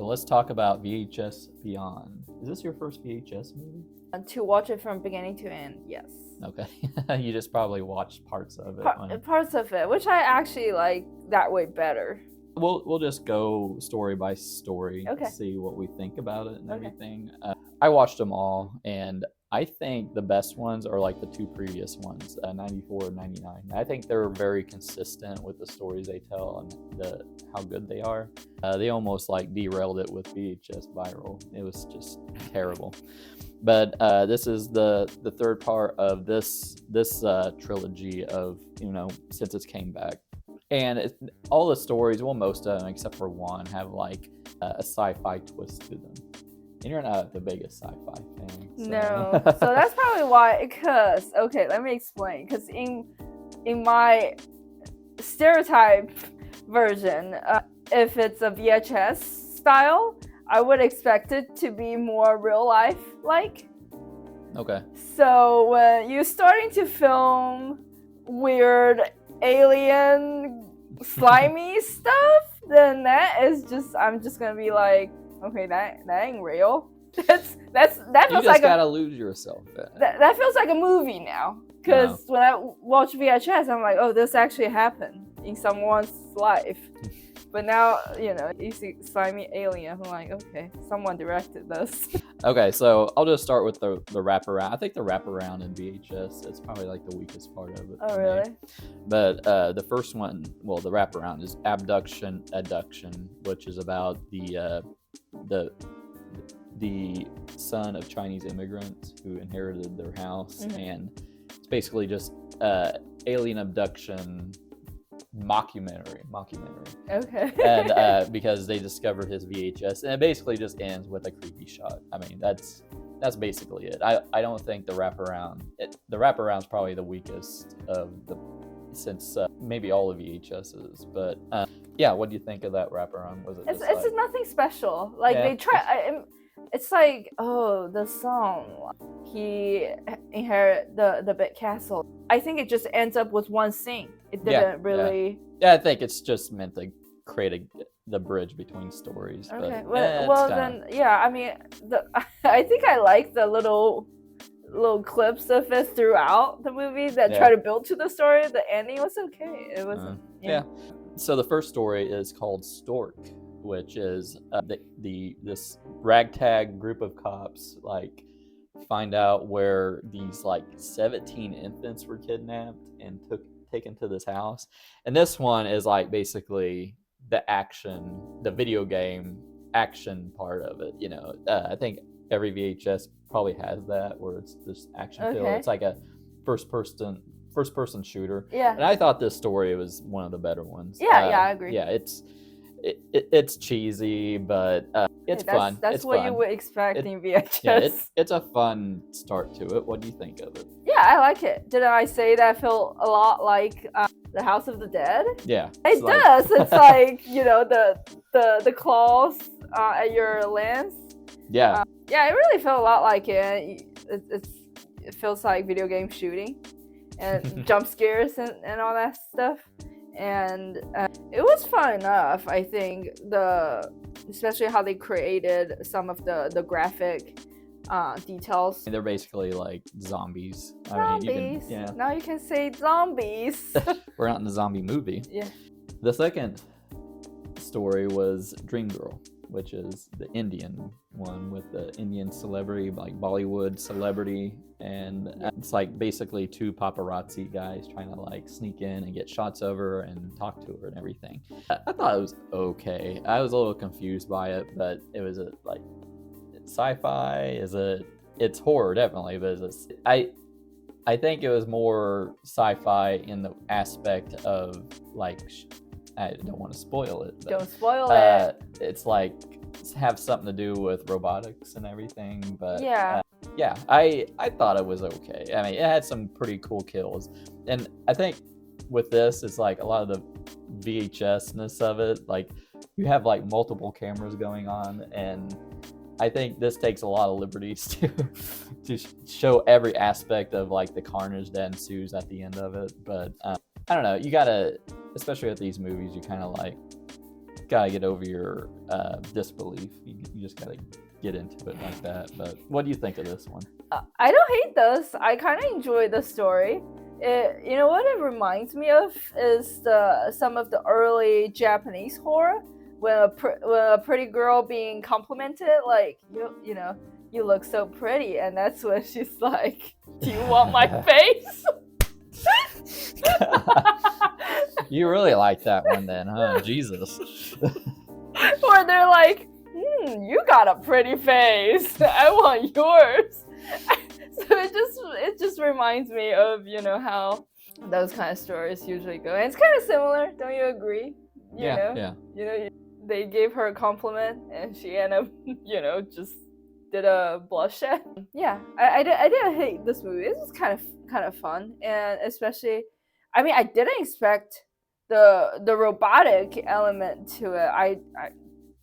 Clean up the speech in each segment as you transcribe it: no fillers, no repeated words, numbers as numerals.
So let's talk about VHS Beyond. Is this your first VHS movie? To watch it from beginning to end, yes. Okay. You just probably watched parts of it. Parts of it, which I actually like that way better. We'll just go story by story, Okay. see what we think about it and Okay. everything. I watched them all, and I think the best ones are like the two previous ones, 94 and 99. I think they're very consistent with the stories they tell and how good they are. They almost like derailed it with VHS Viral. It was just terrible. But this is the third part of this trilogy of, since it came back. And all the stories, well, most of them except for one, have like a sci-fi twist to them. And you're not the biggest sci-fi fan. So. No, so that's probably why. Because okay, let me explain. Because in my stereotype version, if it's a VHS style, I would expect it to be more real life like. Okay. So when you're starting to film weird alien slimy stuff, then that is just, I'm just gonna be like, okay, that ain't real. That feels you just like gotta lose yourself. that feels like a movie now. Because when I watch VHS, I'm like, oh, this actually happened in someone's life. But now, you see slimy alien. I'm like, okay, someone directed this. Okay, so I'll just start with the wraparound. I think the wraparound in VHS is probably like the weakest part of it. Oh, really? But the first one, well, the wraparound is Abduction, which is about the son of Chinese immigrants who inherited their house, and it's basically just alien abduction mockumentary. Okay. And because they discovered his VHS, and it basically just ends with a creepy shot. I mean, that's basically it. I don't think the wraparound's probably the weakest of since maybe all of VHS's. But yeah, what do you think of that wraparound? Was it? It's nothing special. Like they try. It's like, oh, the song. He inherited the big castle. I think it just ends up with one scene. It didn't really. Yeah, I think it's just meant to create the bridge between stories. Okay. But, then yeah. I mean, I think I like the little clips of it throughout the movie that try to build to the story. The ending was okay. It wasn't. Yeah. So the first story is called Stork, which is this ragtag group of cops find out where these 17 infants were kidnapped and taken to this house. And this one is basically the video game action part of it. I think every VHS probably has that, where it's this action feel. It's like a first person shooter. Yeah. And I thought this story was one of the better ones. Yeah, I agree. Yeah, it's cheesy, but it's fun. That's what you would expect in VHS. Yeah, it's a fun start to it. What do you think of it? Yeah, I like it. Did I say that I feel a lot like the House of the Dead? Yeah, it does. It's like the claws at your lens. Yeah. Yeah, it really felt a lot like it. It feels like video game shooting and jump scares and all that stuff. And it was fun enough. I think especially how they created some of the graphic details. They're basically like zombies. Zombies. Now you can say zombies. We're not in a zombie movie. Yeah. The second story was Dream Girl, which is the Indian one with the Indian celebrity, like Bollywood celebrity. And it's basically two paparazzi guys trying to sneak in and get shots of her and talk to her and everything. I thought it was okay. I was a little confused by it, but it was sci-fi. It's horror definitely, but I think it was more sci-fi in the aspect of I don't want to spoil it. But, don't spoil it. It's have something to do with robotics and everything, but yeah, I thought it was okay. I mean, it had some pretty cool kills, and I think with this, it's a lot of the VHS-ness of it. You have multiple cameras going on, and I think this takes a lot of liberties to show every aspect of the carnage that ensues at the end of it. But I don't know. You gotta, especially with these movies, you kind of gotta get over your disbelief. You just gotta get into it like that. But what do you think of this one? I don't hate this. I kind of enjoy the story. You know what it reminds me of is some of the early Japanese horror, when a pretty girl being complimented, like, you know, you look so pretty, and that's when she's like, do you want my face? You really like that one then, huh? Jesus. Or they're like, you got a pretty face. I want yours. So it just reminds me of, you know, how those kind of stories usually go. And it's kind of similar, don't you agree? Yeah. You know, they gave her a compliment and she ended up, you know, just did a blushed. Yeah, I didn't hate this movie. It was kind of fun, and especially, I mean, I didn't expect the robotic element to it. I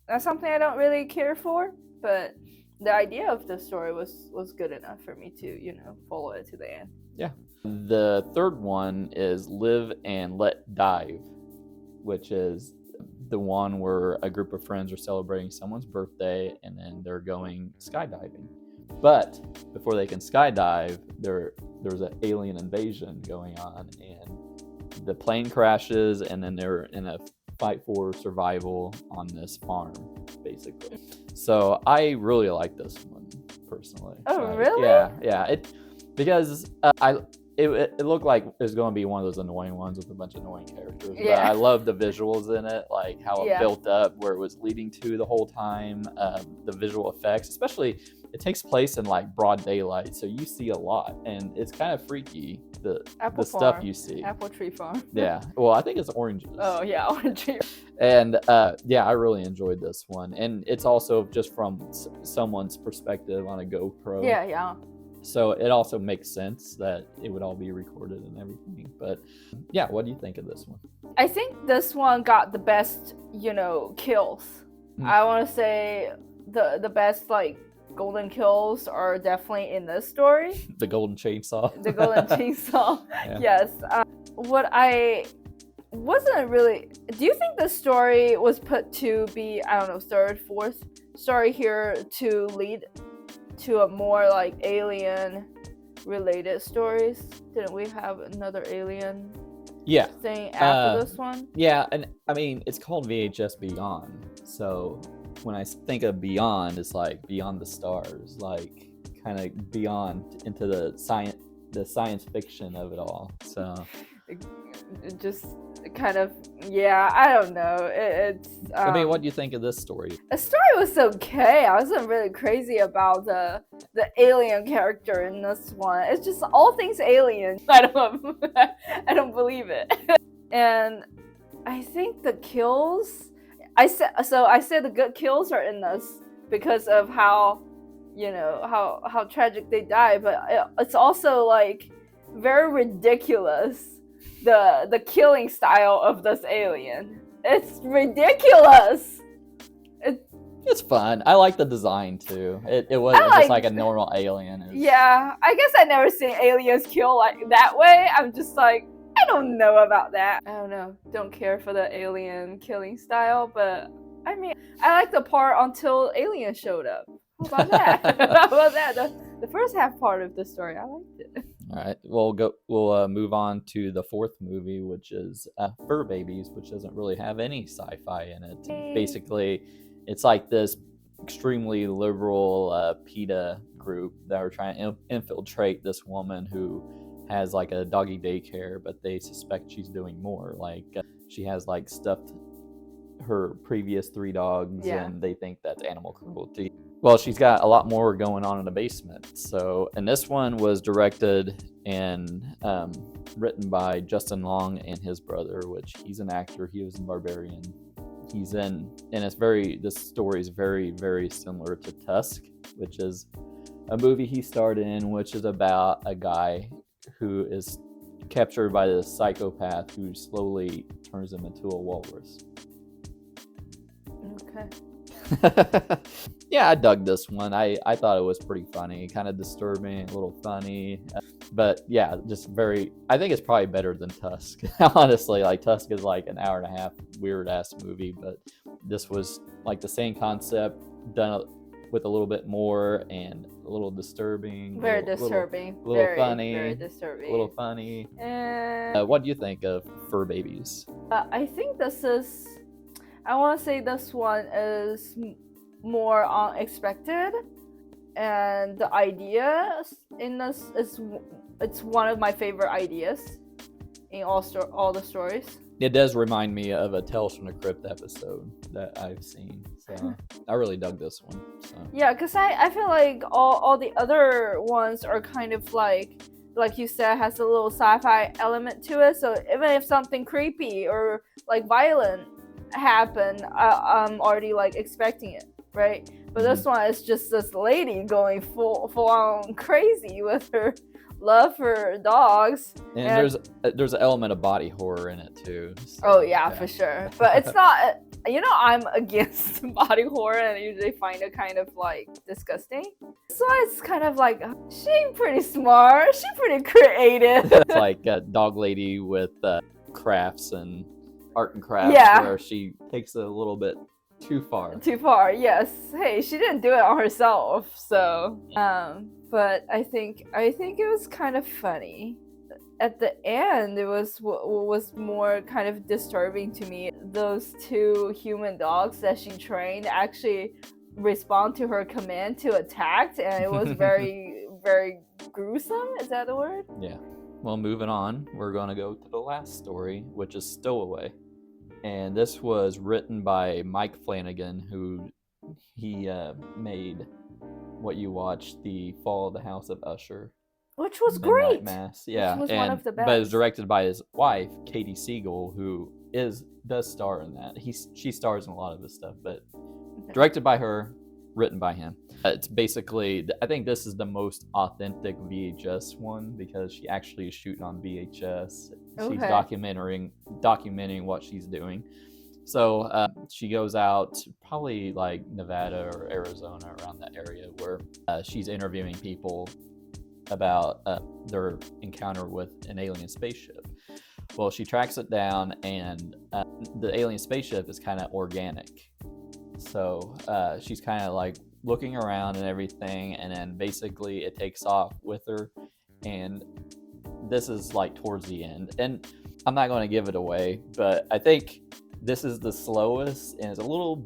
that's something I don't really care for, but the idea of the story was good enough for me to, you know, follow it to the end. Yeah. The third one is Live and Let Dive, which is the one where a group of friends are celebrating someone's birthday and then they're going skydiving. But before they can skydive, there's an alien invasion going on, and the plane crashes, and then they're in a fight for survival on this farm, basically. So I really like this one personally. Oh, really? Yeah. Because it looked like it was going to be one of those annoying ones with a bunch of annoying characters. Yeah. But I love the visuals in it, like how it built up, where it was leading to the whole time. The visual effects, especially, it takes place in like broad daylight, so you see a lot, and it's kind of freaky. The stuff you see. Apple tree farm. Yeah. Well, I think it's oranges. Oh yeah, orange tree. And yeah, I really enjoyed this one, and it's also just from someone's perspective on a GoPro. Yeah. So it also makes sense that it would all be recorded and everything. But yeah, what do you think of this one? I think this one got the best, you know, kills. I want to say the best, like, golden kills are definitely in this story. The golden chainsaw. The golden chainsaw. Yeah. Yes. What I wasn't really... Do you think the story was put to be, I don't know, third, fourth story here to lead to a more like alien related stories? Didn't we have another alien thing after this one? Yeah, and I mean, it's called VHS Beyond. So when I think of Beyond, it's like beyond the stars, like kind of beyond into the science fiction of it all. So it just kind of, yeah, I don't know. It's I mean, what do you think of this story? The story was okay. I wasn't really crazy about the alien character in this one. It's just all things alien. I don't believe it. And I think the kills, I said the good kills are in this because of how, you know, how tragic they die, but it's also like very ridiculous, the killing style of this alien. It's ridiculous. It's fun. I like the design too. It wasn't just like a normal alien. Yeah, I guess I never seen aliens kill like that way. I'm just like, I don't know about that. I don't know. Don't care for the alien killing style, but I mean, I like the part until aliens showed up. How about that? How about that? The first half part of the story, I liked it. All right, we'll move on to the fourth movie, which is Fur Babies, which doesn't really have any sci-fi in it. Basically, it's like this extremely liberal PETA group that are trying to infiltrate this woman who has like a doggy daycare, but they suspect she's doing more. Like she has like stuffed her previous 3 dogs, and they think that's animal cruelty. Well, she's got a lot more going on in the basement. So, and this one was directed and written by Justin Long and his brother, which he's an actor. He was in Barbarian. He's in, and this story is very, very similar to Tusk, which is a movie he starred in, which is about a guy who is captured by this psychopath who slowly turns him into a walrus. Okay. Yeah, I dug this one. I thought it was pretty funny, kind of disturbing, a little funny. But yeah, just I think it's probably better than Tusk. Honestly, like Tusk is like an hour and a half weird ass movie, but this was like the same concept done with a little bit more and a little disturbing. Very disturbing. A little very, funny. Very disturbing. A little funny. And What do you think of Fur Babies? I think this is. I want to say this one is more unexpected, and the idea in this is it's one of my favorite ideas in all the stories. It does remind me of a Tales from the Crypt episode that I've seen, so I really dug this one. So. Yeah, because I feel like all the other ones are kind of like you said, has a little sci-fi element to it. So even if something creepy or like violent happen, I'm already like expecting it, right? But this one is just this lady going full on crazy with her love for dogs. And there's an element of body horror in it too. So, oh yeah, for sure. But it's not. I'm against body horror, and I usually find it kind of like disgusting. So it's kind of like she pretty smart, she pretty creative. It's like a dog lady with crafts and art and crafts, where she takes it a little bit too far. Too far, yes. Hey, she didn't do it on herself, so. But I think it was kind of funny. At the end, it was more kind of disturbing to me. Those two human dogs that she trained actually respond to her command to attack, and it was very, very gruesome. Is that the word? Yeah. Well, moving on, we're going to go to the last story, which is Stowaway. And this was written by Mike Flanagan, who he made what you watched, The Fall of the House of Usher. Which was Midnight great. Mass. Yeah, which was one of the best. But it was directed by his wife, Katie Siegel, who does star in that. She stars in a lot of this stuff, but directed by her, written by him. It's basically, I think this is the most authentic VHS one because she actually is shooting on VHS. She's documenting what she's doing. So she goes out probably like Nevada or Arizona, around that area, where she's interviewing people about their encounter with an alien spaceship. Well, she tracks it down, and the alien spaceship is kind of organic. So she's kind of like looking around and everything, and then basically it takes off with her. And this is like towards the end. And I'm not going to give it away, but I think this is the slowest, and it's a little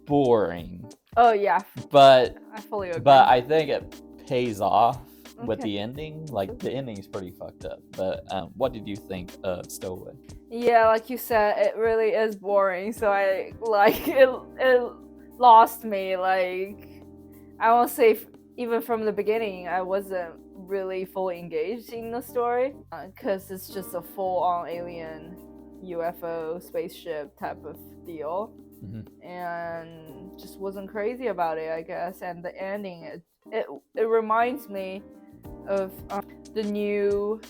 boring. Oh, yeah. But I fully agree. But I think it pays off. With the ending, like the ending's pretty fucked up. But what did you think of Stowaway? Yeah, like you said, it really is boring. So I like it lost me. Like I won't say even from the beginning, I wasn't really fully engaged in the story because it's just a full-on alien UFO spaceship type of deal, and just wasn't crazy about it, I guess. And the ending, it reminds me of the new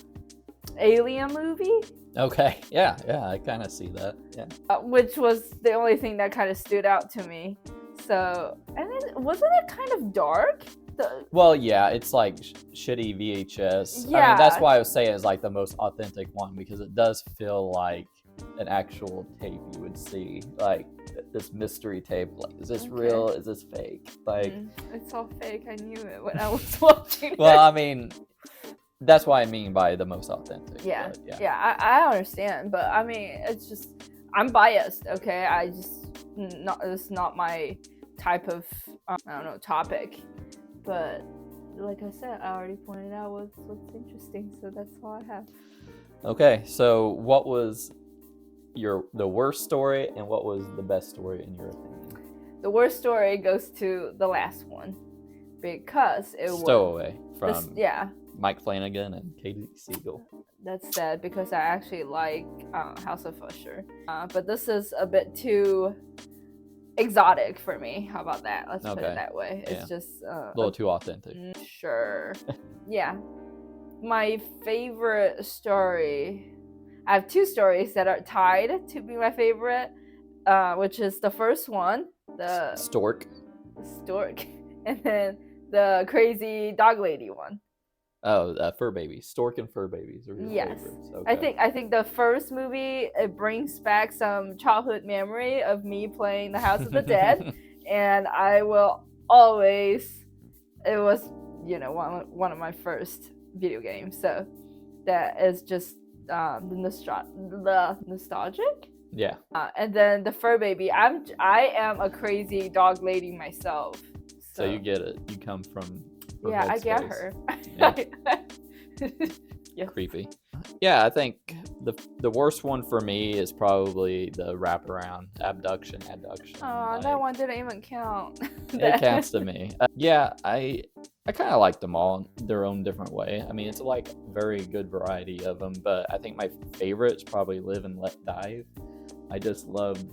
Alien movie. Okay, yeah, I kind of see that. Yeah, which was the only thing that kind of stood out to me. So, and then wasn't it kind of dark? Well, yeah, it's like shitty VHS. Yeah. I mean, that's why I would say it's like the most authentic one, because it does feel like an actual tape you would see, like this mystery tape. Like, is this real? Is this fake? Like, it's all fake. I knew it when I was watching it. Well, I mean, that's what I mean by the most authentic. Yeah, I understand, but I mean, it's just I'm biased. Okay, it's not my type of topic. But like I said, I already pointed out what's interesting, so that's all I have. Okay, so what was the worst story, and what was the best story in your opinion? The worst story goes to the last one, because it was Stowaway from Mike Flanagan and Katie Siegel. That's sad, because I actually like House of Usher, but this is a bit too exotic for me. How about that? Let's put it that way. It's just a little too authentic. Sure. Yeah. My favorite story, I have two stories that are tied to be my favorite, which is the first one, the Stork, and then the crazy dog lady one. Oh, Fur Babies. Stork and Fur Babies are your Yes. favorites. Okay. I think the first movie, it brings back some childhood memory of me playing the House of the Dead, and I will always, it was, you know, one of my first video games, so that is just the nostalgic. Yeah. And then the Fur Baby, I am a crazy dog lady myself. So you get it. You come from her Yeah, I get headspace. her. Yeah. Yeah. Creepy. Yeah, I think the worst one for me is probably the wraparound Abduction. Oh, that one didn't even count. It counts to me. Yeah, I kind of like them all in their own different way. I mean, it's like very good variety of them, but I think my favorites probably Live and Let Die. I just love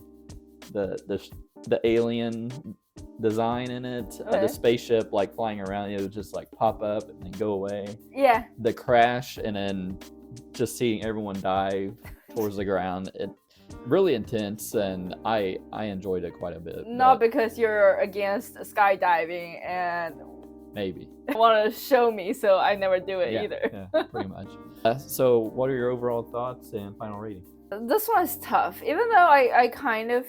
the alien design in it. Okay. The spaceship like flying around, it would just like pop up and then go away. Yeah. The crash and then just seeing everyone dive towards the ground. It really intense, and I enjoyed it quite a bit. Not because you're against skydiving and maybe want to show me, so I never do it either. Yeah, pretty much. So what are your overall thoughts and final rating? This one is tough. Even though I kind of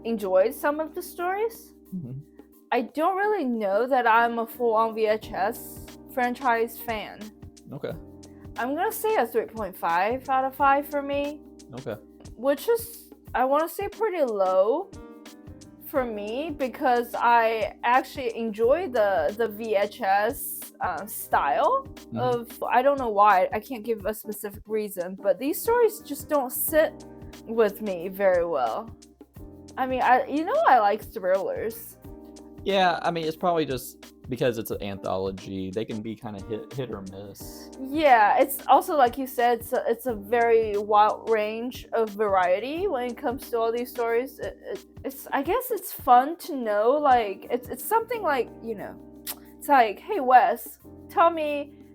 enjoyed some of the stories, I don't really know that I'm a full-on VHS franchise fan. Okay. I'm gonna say a 3.5 out of 5 for me. Okay. Which is, I want to say, pretty low for me, because I actually enjoy the VHS style of, I don't know why, I can't give a specific reason, but these stories just don't sit with me very well. I mean, I like thrillers. Yeah, I mean, it's probably just because it's an anthology. They can be kind of hit or miss. Yeah, it's also, like you said, it's a very wide range of variety when it comes to all these stories. It's I guess it's fun to know, like, it's something like, you know, it's like, hey Wes,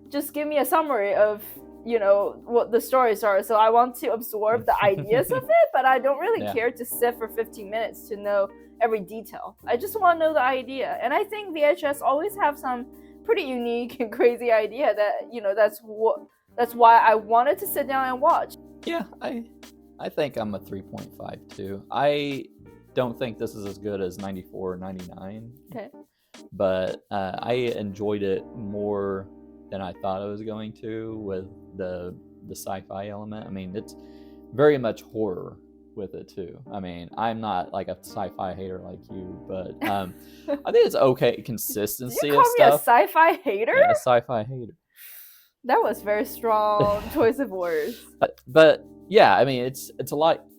just give me a summary of, you know, what the stories are. So I want to absorb the ideas of it, but I don't really care to sit for 15 minutes to know every detail. I just want to know the idea. And I think VHS always have some pretty unique and crazy idea that, you know, that's why I wanted to sit down and watch. Yeah, I think I'm a 3.5 too. I don't think this is as good as 94 or 99. Okay. But I enjoyed it more than I thought I was going to, with the sci-fi element. I mean, it's very much horror with it too. I mean, I'm not like a sci-fi hater like you, but I think it's okay consistency Did you call of me stuff. a sci-fi hater? Yeah, a sci-fi hater. That was very strong choice of words. But yeah, I mean, it's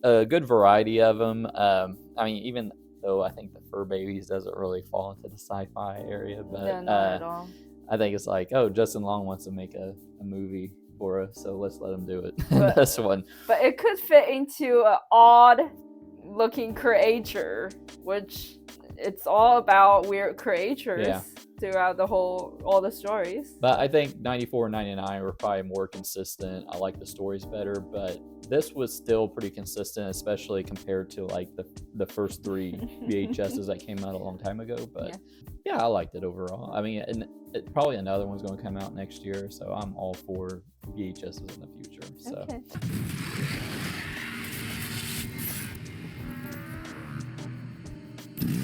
a good variety of them. I mean, even though I think the Fur Babies doesn't really fall into the sci-fi area, but No, not at all. I think it's like, oh, Justin Long wants to make a movie for us, so let's let him do it. But, this one. But it could fit into an odd-looking creature, which it's all about weird creatures throughout all the stories. But I think 94 and 99 were probably more consistent. I like the stories better, but this was still pretty consistent, especially compared to like the first 3 VHSs that came out a long time ago. But yeah, I liked it overall. I mean, and probably another one's going to come out next year, so I'm all for VHSs in the future. So. Okay.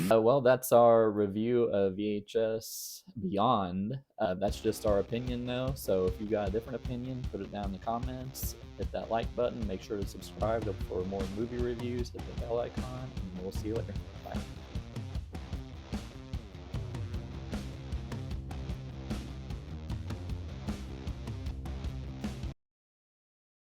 Well, that's our review of VHS Beyond. That's just our opinion, though. So if you got a different opinion, put it down in the comments. Hit that like button. Make sure to subscribe for more movie reviews. Hit the bell icon, and we'll see you later. Bye.